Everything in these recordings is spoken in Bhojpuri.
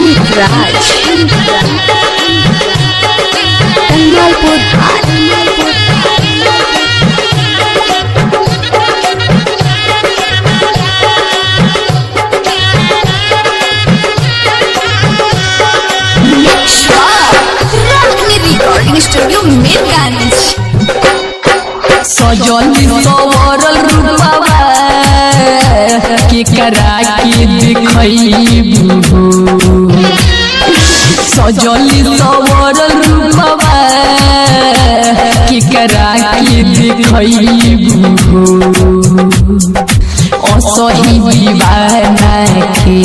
अमित राज तंगलपुर हाट। Recording studio Mirganj. सजल सवरल रूपवा के करा के देखइबू, सजल सवरल रूपवा के करा के देखइबू, असही दीवाना के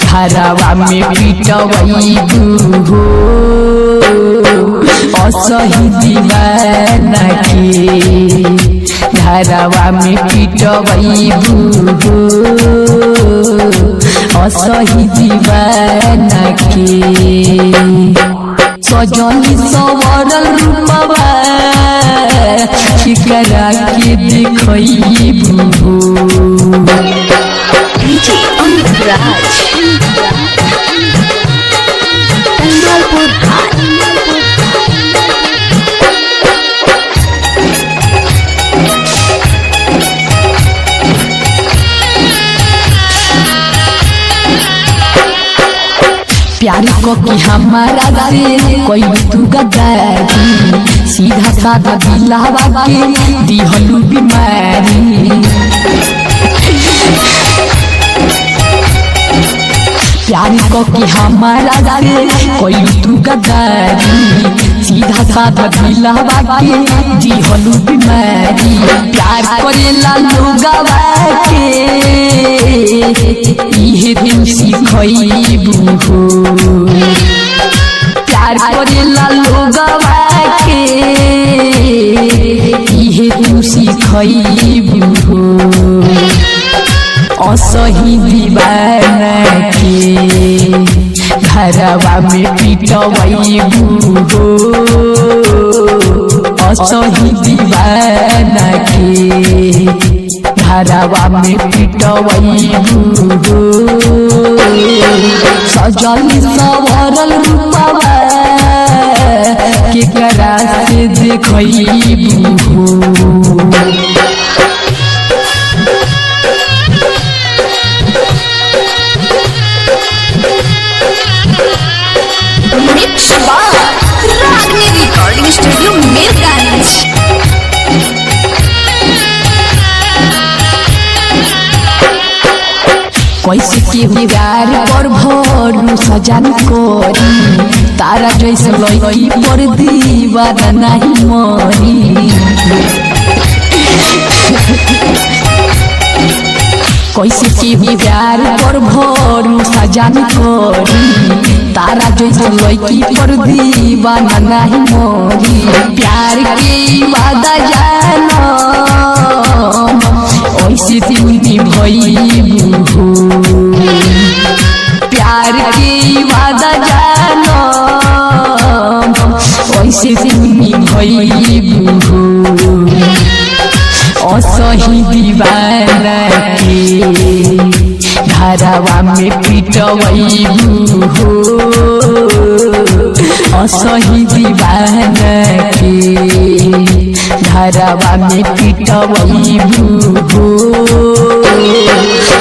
घरवा में पिटवइबू, असही दीवाना के घरवा में पिटवइबू, असही दीवाना के। सजनी सवरल रूपवा करा के देखइबू। डीजे अमित राज तंगलपुर हाट। प्यारी को कि हमारा से कोई तू गद्दारी, सीधा साधा दिलावा के दिहलू बीमारी। प्यारी को कि हमारा से कोई तू गद्दारी, सीधा साधा दिलावा के दिहलू बीमारी। प्यार करेला लोगवा के इहे दिन सिखइबू, प्यार करेला लोगवा के इहे दिन सिखइबू, असही दीवाना के घरवा में पिटवइबू, असही दीवाना के घरवा में पिटवइबू। सजल सवरल रूपवा के करा से देखइबू। Recording studio Mirganj. कैसे के प्यार पर भरोसा जान करी, तारा जैसे लड़की पर दीवाना नहीं मरी। कैसे के प्यार पर भरोसा जान करी, तारा जैसे लड़की पर दीवाना नहीं मरी। प्यार के वादा जानो ऐसे दिन निभइबू, प्यार के वादा जानो ऐसे दिन निभइबू, असही दीवाना के घरवा में पिटवइबू, असही दीवाना के घरवा में पिटवइबू।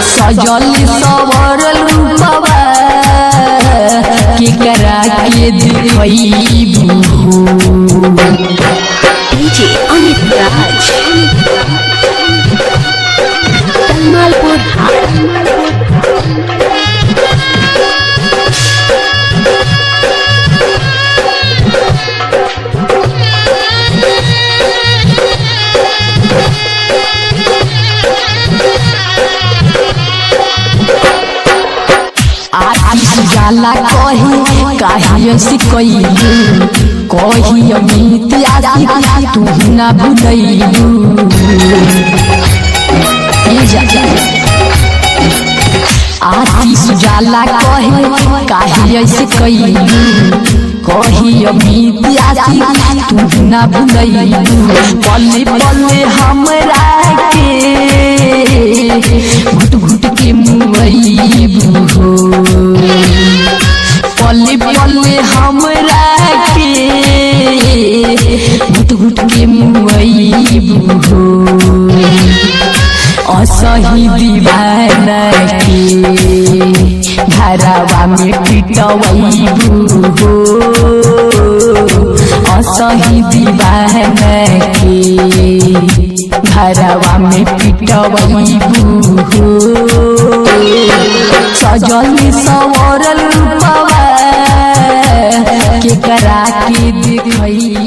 सजल सवरल रूपवा के करा के देखइबू। डीजे अमित राज तंगलपुर हाट। जाला कही काहे से कइलू, कही अमित आशी तू ना भुलइलू। आशीष जाला कहे काहे से कइलू, कही अमित आशी तू ना भुलइलू। पले पले हमरा के घुट घुट के मुइबू, बनैबू हो असही दीवाना के घरवा में पिटवैबू हो असही दीवाना के घरवा में पिटवैबू हो सजल सवरल रूपवा के करा के देखै